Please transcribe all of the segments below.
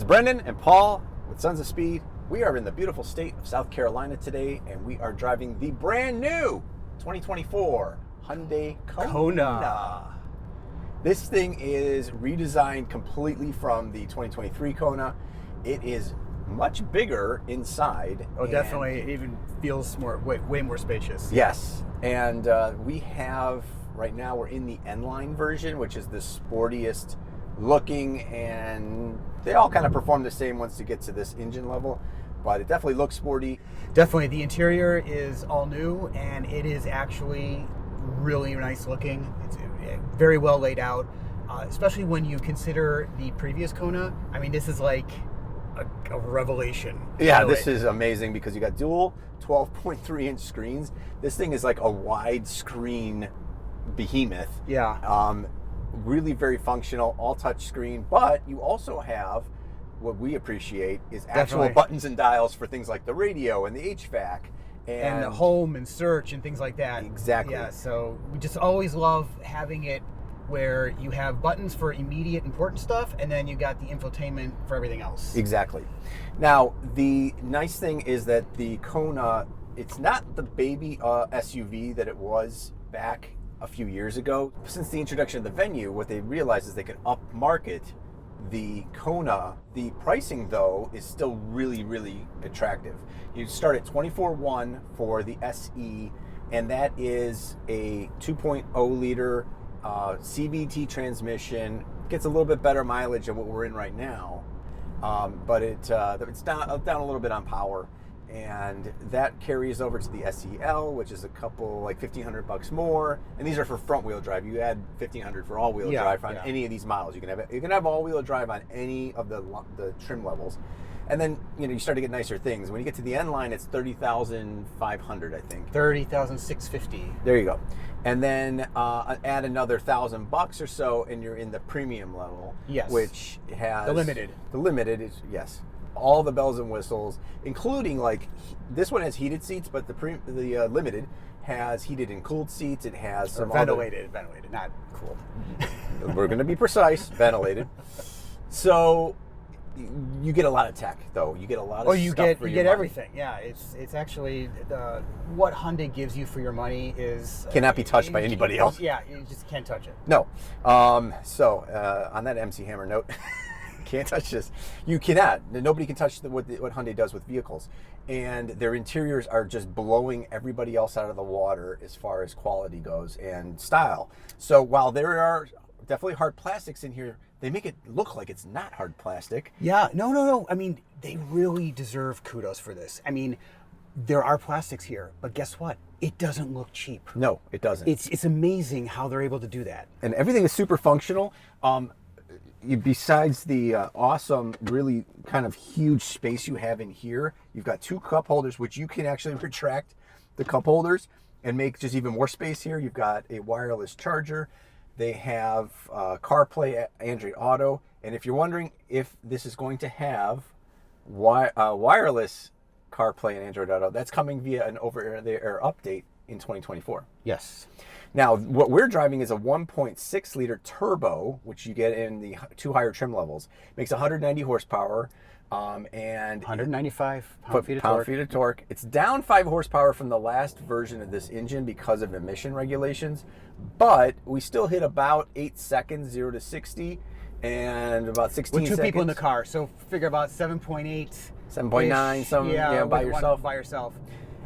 Brendan and Paul with Sons of Speed. We are in the beautiful state of South Carolina today, and we are driving the brand new 2024 Hyundai Kona. This thing is redesigned completely from the 2023 Kona. It is much bigger inside. Oh, definitely. It even feels way more spacious. Yes, and we have, right now we're in the N-Line version, which is the sportiest looking, and they all kind of perform the same once you get to this engine level, but it definitely looks sporty. Definitely. The interior is all new, and it is actually really nice looking. It's very well laid out, especially when you consider the previous Kona. I mean, this is like a revelation. Yeah, really. This is amazing because you got dual 12.3-inch screens. This thing is like a wide screen behemoth. Yeah. Really very functional, all touch screen, but you also have what we appreciate is actual buttons and dials for things like the radio and the HVAC and the home and search and things like that. Exactly. Yeah, so we just always love having it where you have buttons for immediate important stuff, and then you got the infotainment for everything else. Exactly. Now, the nice thing is that the Kona, it's not the baby SUV that it was back a few years ago. Since the introduction of the Venue, what they realized is they could upmarket the Kona. The pricing, though, is still really attractive. You start at $24,100 for the SE, and that is a 2.0 liter CVT transmission. Gets a little bit better mileage than what we're in right now, but it's down a little bit on power. And that carries over to the SEL, which is a couple, like $1,500 more. And these are for front wheel drive. You add $1,500 for all wheel drive on any of these models. You can have all wheel drive on any of the trim levels. And then you start to get nicer things. When you get to the N-Line, it's $30,500, I think. $30,650. There you go. And then add another $1,000 or so, and you're in the premium level. Yes. Which has the limited. The limited is all the bells and whistles, including like this one has heated seats, but the limited has heated and cooled seats. It has some ventilated, not cooled. We're going to be precise, ventilated. So you get a lot of tech, though. You get a lot of you stuff get everything. Yeah, it's actually what Hyundai gives you for your money is cannot be touched by anybody else. Yeah, you just can't touch it. No. So on that MC Hammer note. Can't touch this. You cannot. Nobody can touch what Hyundai does with vehicles. And their interiors are just blowing everybody else out of the water as far as quality goes and style. So while there are definitely hard plastics in here, they make it look like it's not hard plastic. Yeah, no. I mean, they really deserve kudos for this. I mean, there are plastics here, but guess what? It doesn't look cheap. No, it doesn't. It's amazing how they're able to do that. And everything is super functional. Besides the awesome, really kind of huge space you have in here, you've got two cup holders, which you can actually retract the cup holders and make just even more space here. You've got a wireless charger. They have CarPlay, Android Auto. And if you're wondering if this is going to have wireless CarPlay and Android Auto, that's coming via an over-the-air update in 2024. Yes. Now, what we're driving is a 1.6 liter turbo, which you get in the two higher trim levels. Makes 190 horsepower and 195 pound-feet of torque. It's down 5 horsepower from the last version of this engine because of emission regulations, but we still hit about 8 seconds, 0 to 60, and about 16 with seconds. Two people in the car, so figure about 7.8. 7.9, by yourself. By yourself.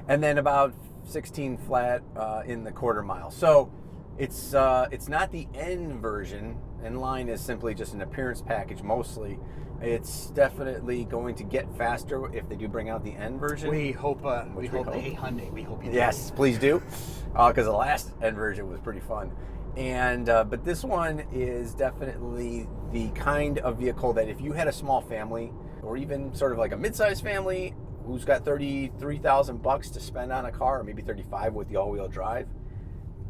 And then about 16 flat in the quarter mile. So it's not the N version. N-Line is simply just an appearance package mostly. It's definitely going to get faster if they do bring out the N version. We hope. Hey, Hyundai, we hope you do. Yes, please do, because the last N version was pretty fun. And but this one is definitely the kind of vehicle that if you had a small family or even sort of like a mid-sized family who's got $33,000 to spend on a car, or maybe 35 with the all-wheel drive,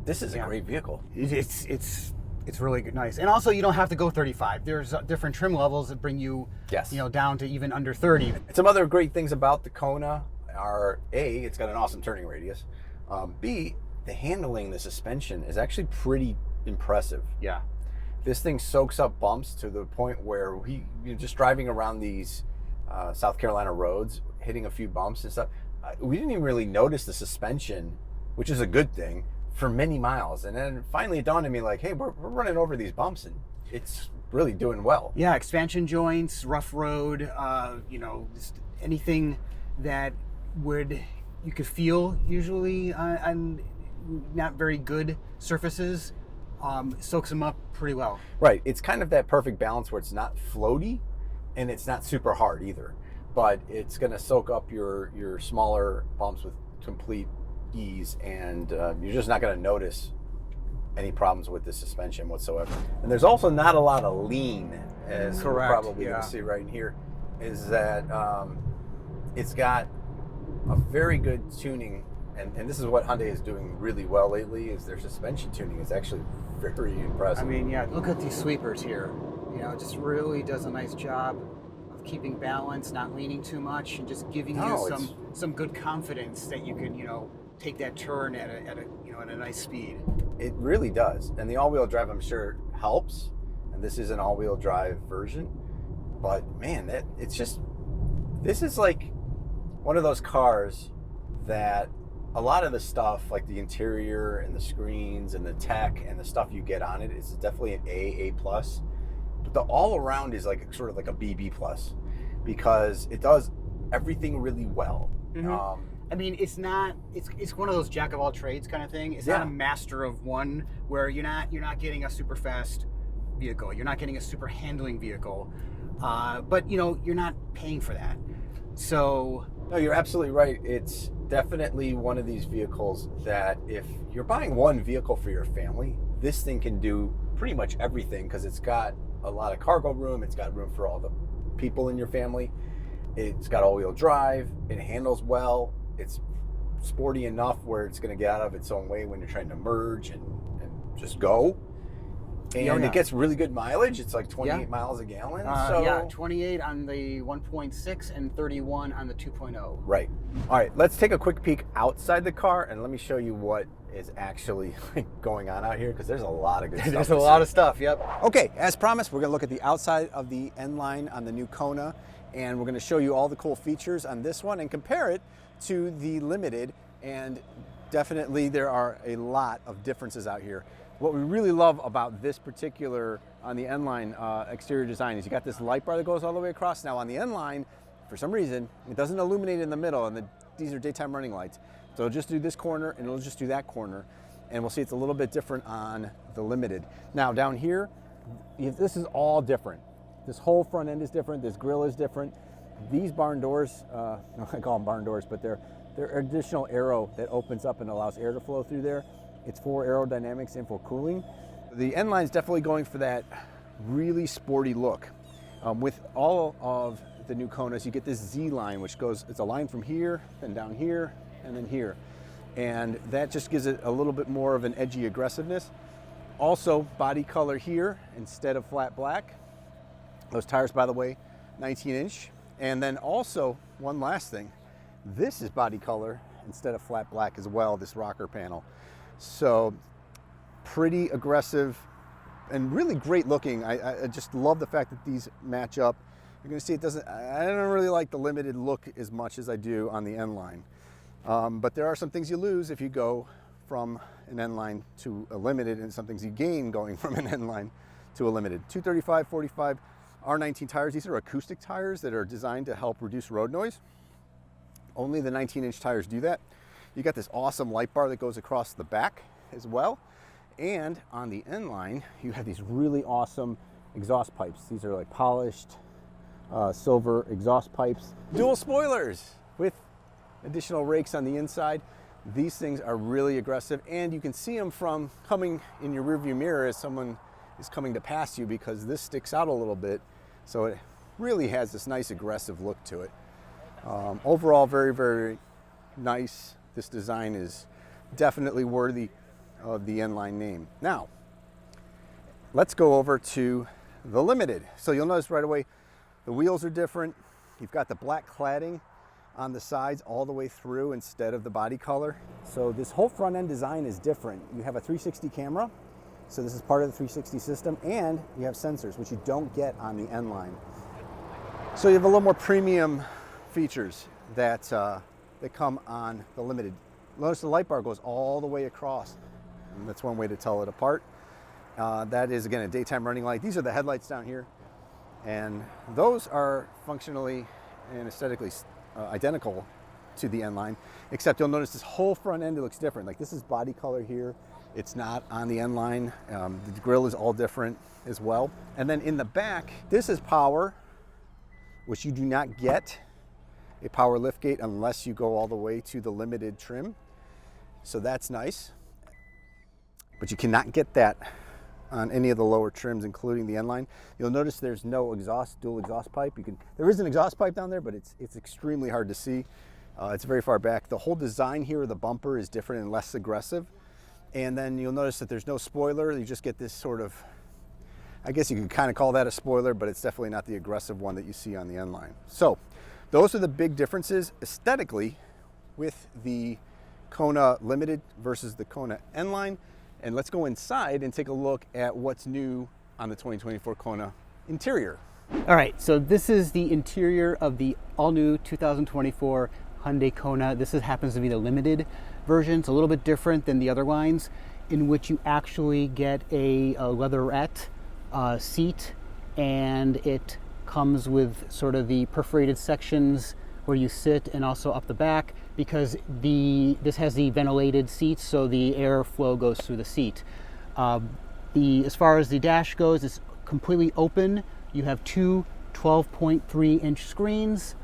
this is a great vehicle. It's really nice. And also, you don't have to go 35. There's different trim levels that bring you, down to even under 30. Some other great things about the Kona are, A, it's got an awesome turning radius. B, the handling, the suspension is actually pretty impressive. Yeah. This thing soaks up bumps to the point where you're just driving around these South Carolina roads, hitting a few bumps and stuff. We didn't even really notice the suspension, which is a good thing, for many miles. And then finally it dawned on me like, hey, we're running over these bumps and it's really doing well. Yeah, expansion joints, rough road, just anything that you could feel usually on not very good surfaces, soaks them up pretty well. Right. It's kind of that perfect balance where it's not floaty and it's not super hard either, but it's going to soak up your smaller bumps with complete ease, and you're just not going to notice any problems with the suspension whatsoever. And there's also not a lot of lean, as we're probably going to see right in here, is that it's got a very good tuning, and this is what Hyundai is doing really well lately, is their suspension tuning is actually very impressive. I mean, yeah, look at these sweepers here. It just really does a nice job of keeping balance, not leaning too much, and just giving you some good confidence that you can, take that turn at a nice speed. It really does. And the all-wheel drive, I'm sure, helps. And this is an all-wheel drive version. But man, this is like one of those cars that a lot of the stuff, like the interior and the screens and the tech and the stuff you get on it, is definitely an A+. But the all-around is like sort of like a BB+, because it does everything really well. Mm-hmm. I mean, it's one of those jack of all trades kind of thing. It's not a master of one, where you're not getting a super fast vehicle. You're not getting a super handling vehicle. But you're not paying for that. So no, you're absolutely right. It's definitely one of these vehicles that if you're buying one vehicle for your family, this thing can do pretty much everything, because it's got a lot of cargo room. It's got room for all the people in your family. It's got all-wheel drive. It handles well. It's sporty enough where it's going to get out of its own way when you're trying to merge and just go. And it gets really good mileage. It's like 28 miles a gallon. 28 on the 1.6 and 31 on the 2.0. Right. All right, let's take a quick peek outside the car and let me show you what is actually going on out here, because there's a lot of good stuff. There's a lot of stuff, yep. Okay, as promised, we're going to look at the outside of the N-Line on the new Kona, and we're going to show you all the cool features on this one and compare it to the Limited, and definitely there are a lot of differences out here. What we really love about this particular, on the N-Line exterior design, is you got this light bar that goes all the way across. Now on the N-Line, for some reason, it doesn't illuminate in the middle, and these are daytime running lights. So it'll just do this corner and it'll just do that corner. And we'll see it's a little bit different on the Limited. Now down here, this is all different. This whole front end is different, this grille is different. These barn doors, I call them barn doors, but they're additional aero that opens up and allows air to flow through there. It's for aerodynamics and for cooling. The N-Line is definitely going for that really sporty look. With all of the new Konas, you get this Z-line, which goes, it's a line from here, then down here, and then here. And that just gives it a little bit more of an edgy aggressiveness. Also, body color here instead of flat black. Those tires, by the way, 19-inch. And then also, one last thing, this is body color instead of flat black as well, this rocker panel. So pretty aggressive and really great looking. I just love the fact that these match up. You're gonna see I don't really like the Limited look as much as I do on the N-Line. But there are some things you lose if you go from an N-Line to a Limited, and some things you gain going from an N-Line to a Limited. 235, 45, R19 tires. These are acoustic tires that are designed to help reduce road noise. Only the 19-inch tires do that. You got this awesome light bar that goes across the back as well. And on the N-Line, you have these really awesome exhaust pipes. These are like polished silver exhaust pipes. Dual spoilers with additional rakes on the inside. These things are really aggressive, and you can see them from coming in your rearview mirror as someone is coming to pass you, because this sticks out a little bit. So it really has this nice aggressive look to it. Overall, very, very nice. This design is definitely worthy of the N-Line name. Now, let's go over to the Limited. So you'll notice right away, the wheels are different. You've got the black cladding on the sides all the way through instead of the body color. So this whole front end design is different. You have a 360 camera So this is part of the 360 system, and you have sensors, which you don't get on the N line. So you have a little more premium features that come on the Limited. Notice the light bar goes all the way across, and that's one way to tell it apart. That is, again, a daytime running light. These are the headlights down here, and those are functionally and aesthetically identical to the N line, except you'll notice this whole front end looks different. Like, this is body color here. It's not on the N line. The grille is all different as well. And then in the back, this is power, which you do not get a power liftgate unless you go all the way to the Limited trim. So that's nice. But you cannot get that on any of the lower trims, including the N line. You'll notice there's no dual exhaust pipe. There is an exhaust pipe down there, but it's extremely hard to see. It's very far back. The whole design here of the bumper is different and less aggressive. And then you'll notice that there's no spoiler. You just get this sort of, I guess you could kind of call that a spoiler, but it's definitely not the aggressive one that you see on the N line. So those are the big differences aesthetically with the Kona Limited versus the Kona N line. And let's go inside and take a look at what's new on the 2024 Kona interior. All right, so this is the interior of the all-new 2024 Hyundai Kona. This happens to be the Limited version. It's a little bit different than the other lines, in which you actually get a leatherette seat, and it comes with sort of the perforated sections where you sit, and also up the back, because this has the ventilated seats, so the airflow goes through the seat. As far as the dash goes, it's completely open. You have two 12.3-inch screens.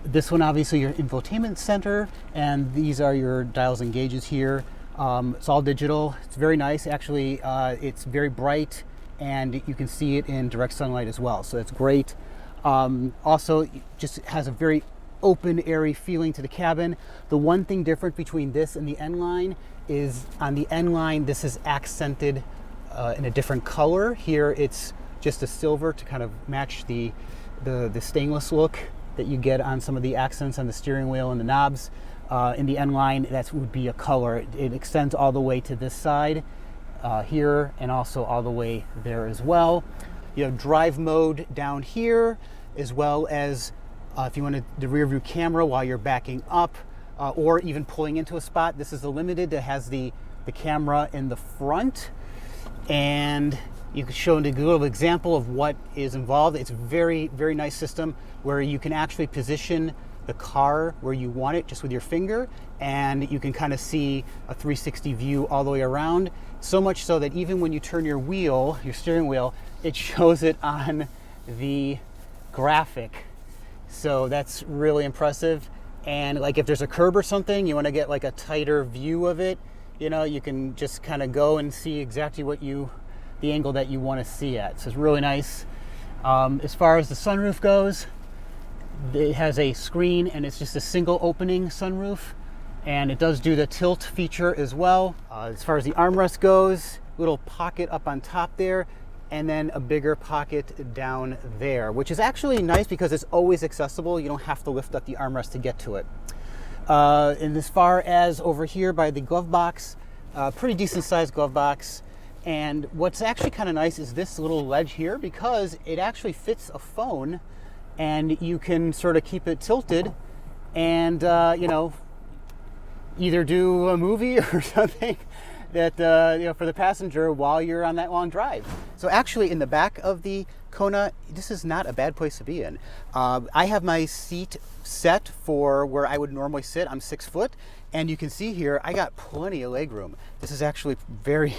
This one, obviously, your infotainment center, and these are your dials and gauges here. It's all digital. It's very nice. Actually, it's very bright, and you can see it in direct sunlight as well, so that's great. Also, it just has a very open, airy feeling to the cabin. The one thing different between this and the N line is, on the N line, this is accented in a different color. Here, it's just a silver to kind of match the stainless look that you get on some of the accents on the steering wheel and the knobs. In the N line, that would be a color. It extends all the way to this side here, and also all the way there as well. You have drive mode down here, as well as if you want the rear view camera while you're backing up, or even pulling into a spot. This is the Limited that has the camera in the front, and you can show a little example of what is involved. It's a very, very nice system where you can actually position the car where you want it just with your finger, and you can kind of see a 360 view all the way around. So much so that even when you turn your steering wheel, it shows it on the graphic. So that's really impressive. And like if there's a curb or something, you want to get like a tighter view of it, you can just kind of go and see exactly the angle that you want to see at. So it's really nice. As far as the sunroof goes, it has a screen, and it's just a single opening sunroof, and it does do the tilt feature as well. As far as the armrest goes, little pocket up on top there, and then a bigger pocket down there, which is actually nice because it's always accessible. You don't have to lift up the armrest to get to it. And as far as over here by the glove box, pretty decent sized glove box. And what's actually kind of nice is this little ledge here, because it actually fits a phone, and you can sort of keep it tilted and, either do a movie or something that, for the passenger while you're on that long drive. So actually in the back of the Kona, this is not a bad place to be in. I have my seat set for where I would normally sit. I'm 6 foot, and you can see here, I got plenty of leg room. This is actually very,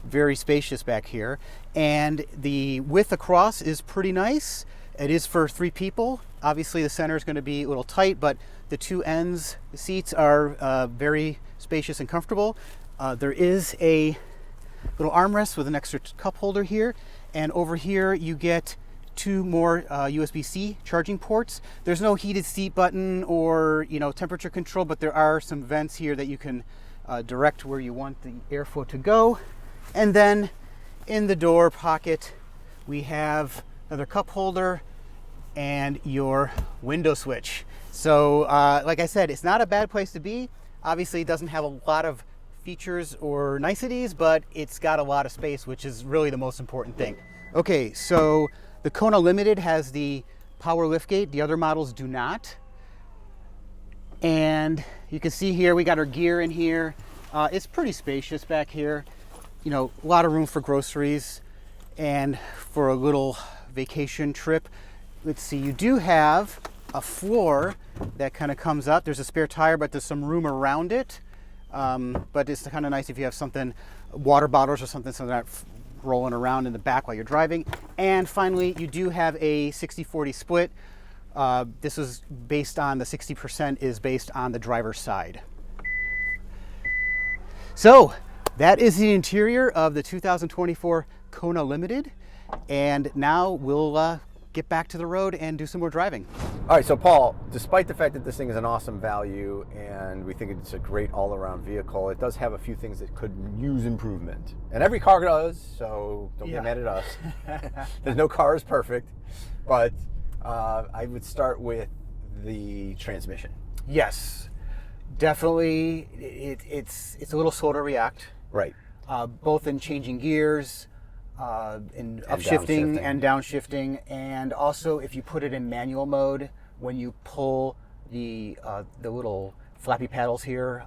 very spacious back here. And the width across is pretty nice. It is for 3 people. Obviously the center is going to be a little tight, but the two ends seats are very spacious and comfortable. There is a little armrest with an extra cup holder here, and over here you get 2 more USB-C charging ports. There's no heated seat button or temperature control, but there are some vents here that you can direct where you want the airflow to go. And then in the door pocket we have another cup holder and your window switch. So like I said, it's not a bad place to be. Obviously it doesn't have a lot of features or niceties, but it's got a lot of space, which is really the most important thing. Okay, so the Kona Limited has the power liftgate. The other models do not. And you can see here, we got our gear in here. It's pretty spacious back here. You know, a lot of room for groceries and for a little vacation trip. Let's see, you do have a floor that kind of comes up. There's a spare tire, but there's some room around it. But it's kind of nice if you have something, water bottles or something, so they're not rolling around in the back while you're driving. And finally, you do have a 60-40 split. This is based on, the 60% is based on the driver's side. So that is the interior of the 2024 Kona Limited. And now we'll get back to the road and do some more driving. All right, so Paul, despite the fact that this thing is an awesome value and we think it's a great all-around vehicle, it does have a few things that could use improvement. And every car does, so don't get mad at us. There's no car is perfect, but I would start with the transmission. Yes, definitely. It's a little slow to react. Right. Both in changing gears, in upshifting and downshifting, and also if you put it in manual mode, when you pull the little flappy paddles here,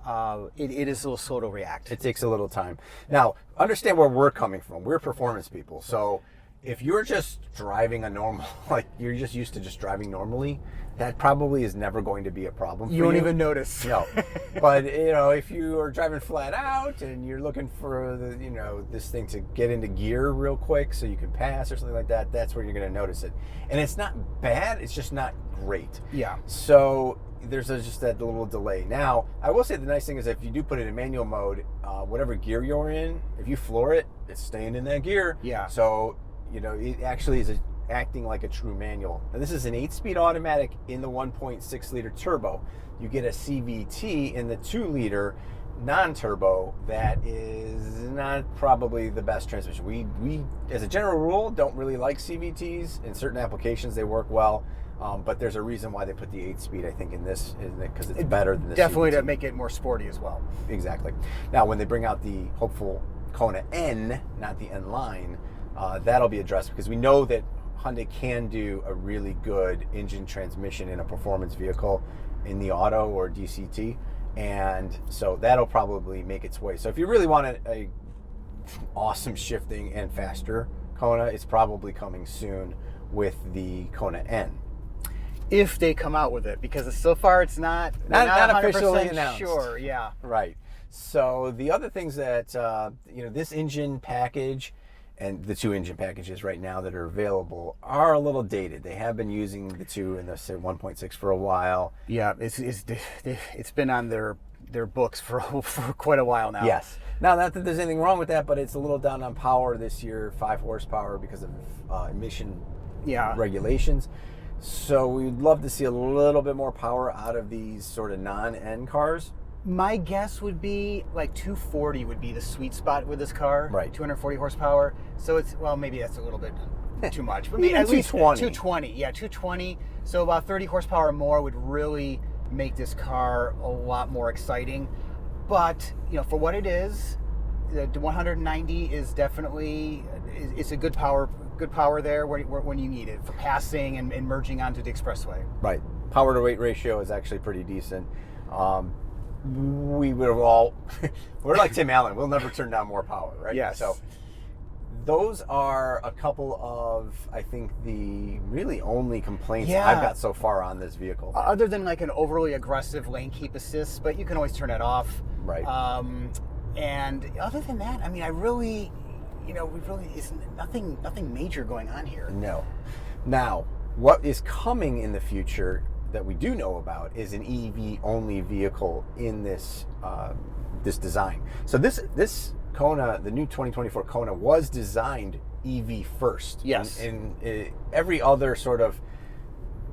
it is a little slow to react. It takes a little time. Now, understand where we're coming from. We're performance people, so if you're just driving a normal, like you're just used to just driving normally, that probably is never going to be a problem for you. You won't even notice. No. But, you know, if you are driving flat out and you're looking for, the, you know, this thing to get into gear real quick so you can pass or something like that, that's where you're going to notice it. And it's not bad, it's just not great. Yeah. So there's just that little delay. Now, I will say the nice thing is if you do put it in manual mode, whatever gear you're in, if you floor it, it's staying in that gear. Yeah. So, you know, it actually is acting like a true manual. And this is an 8-speed automatic in the 1.6 liter turbo. You get a CVT in the 2 liter non-turbo that is not probably the best transmission. We as a general rule don't really like CVTs. In certain applications they work well, but there's a reason why they put the 8-speed, I think, in this, because it's better than the definitely CVT. To make it more sporty as well. Exactly. Now when they bring out the hopeful Kona N, not the N line, that'll be addressed, because we know that Hyundai can do a really good engine transmission in a performance vehicle in the auto or DCT, and so that'll probably make its way. So if you really want a awesome shifting and faster Kona, it's probably coming soon with the Kona N. If they come out with it, because so far it's not officially announced. Sure, yeah. Right. So the other things that, you know, this engine package and the 2 engine packages right now that are available are a little dated. They have been using the 2 and the 1.6 for a while. Yeah, it's been on their books for quite a while now. Yes. Now, not that there's anything wrong with that, but it's a little down on power this year, 5 horsepower because of emission regulations. So we'd love to see a little bit more power out of these sort of non-N cars. My guess would be like 240 would be the sweet spot with this car. Right. 240 horsepower. So it's, well, maybe that's a little bit too much. But Even at least 220. 220. Yeah, 220. So about 30 horsepower more would really make this car a lot more exciting. But, you know, for what it is, the 190 is definitely, it's a good power there when you need it for passing and merging onto the expressway. Right. Power to weight ratio is actually pretty decent. We would have all, we're like Tim Allen, we'll never turn down more power, right? Yes. So those are a couple of, I think, the really only complaints I've got so far on this vehicle. Other than like an overly aggressive lane keep assist, but you can always turn it off. Right. And other than that, I mean, it's nothing major going on here. No. Now, what is coming in the future that we do know about is an EV-only vehicle in this this design. So this Kona, the new 2024 Kona, was designed EV first. Yes. In every other sort of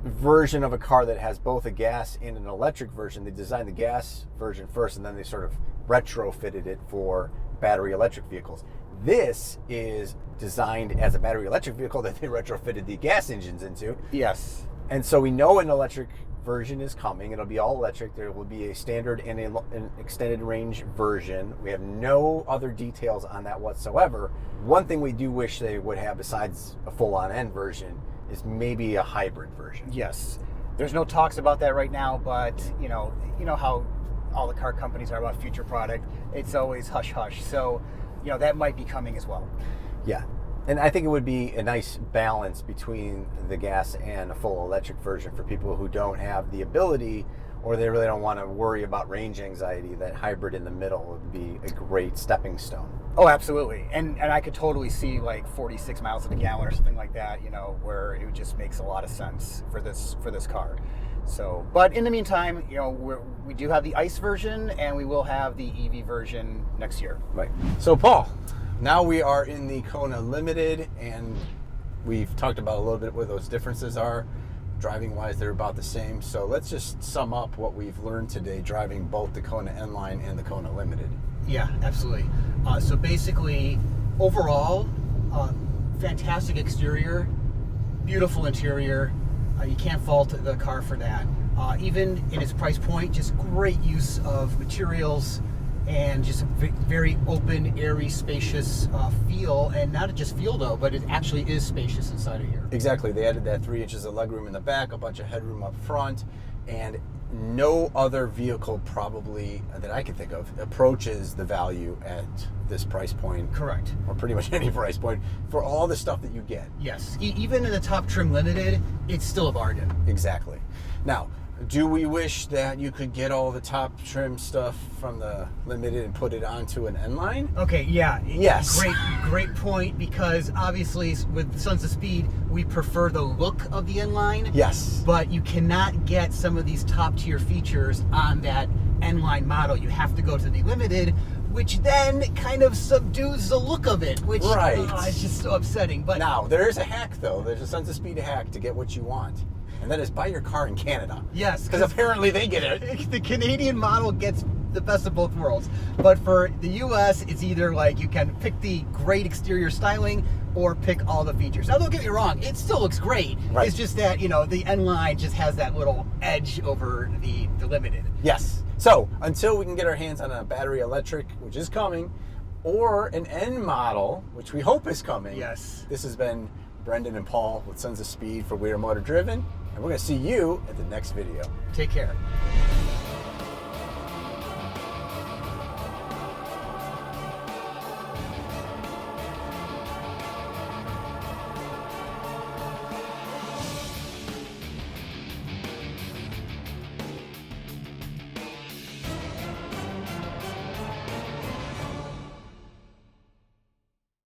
version of a car that has both a gas and an electric version, they designed the gas version first, and then they sort of retrofitted it for battery electric vehicles. This is designed as a battery electric vehicle that they retrofitted the gas engines into. Yes. And so we know an electric version is coming. It'll be all electric. There will be a standard and an extended range version. We have no other details on that whatsoever. One thing we do wish they would have, besides a full-on N version, is maybe a hybrid version. Yes. There's no talks about that right now, but you know how all the car companies are about future product. It's always hush hush. So, that might be coming as well. Yeah. And I think it would be a nice balance between the gas and a full electric version for people who don't have the ability, or they really don't want to worry about range anxiety. That hybrid in the middle would be a great stepping stone. Oh, absolutely. And I could totally see like 46 miles to the gallon or something like that, where it just makes a lot of sense for this car. So, but in the meantime, we do have the ICE version, and we will have the EV version next year. Right. So, Paul, now we are in the Kona Limited, and we've talked about a little bit where those differences are. Driving-wise, they're about the same. So let's just sum up what we've learned today driving both the Kona N-Line and the Kona Limited. Yeah, absolutely. So basically, overall, fantastic exterior, beautiful interior. You can't fault the car for that. Even in its price point, just great use of materials and just a very open, airy, spacious feel. And not just feel, though, but it actually is spacious inside of here. Exactly. They added that 3 inches of legroom in the back, a bunch of headroom up front, and no other vehicle probably that I can think of approaches the value at this price point. Correct. Or pretty much any price point for all the stuff that you get. Yes. Even in the top trim limited, it's still a bargain. Exactly. Now, do we wish that you could get all the top trim stuff from the Limited and put it onto an N-Line? Okay, yeah. Yes. Great point, because obviously with Sons of Speed, we prefer the look of the N-Line. Yes. But you cannot get some of these top tier features on that N-Line model. You have to go to the Limited, which then kind of subdues the look of it, which is just so upsetting. But now, there is a hack, though. There's a Sons of Speed hack to get what you want. And that is buy your car in Canada. Yes. Because apparently they get it. The Canadian model gets the best of both worlds. But for the US, it's either like you can pick the great exterior styling or pick all the features. Now, don't get me wrong, it still looks great. Right. It's just that, the N-Line just has that little edge over the Limited. Yes. So, until we can get our hands on a battery electric, which is coming, or an N model, which we hope is coming. Yes. This has been Brendan and Paul with Sons of Speed for We Are Motor Driven, and we're going to see you at the next video. Take care.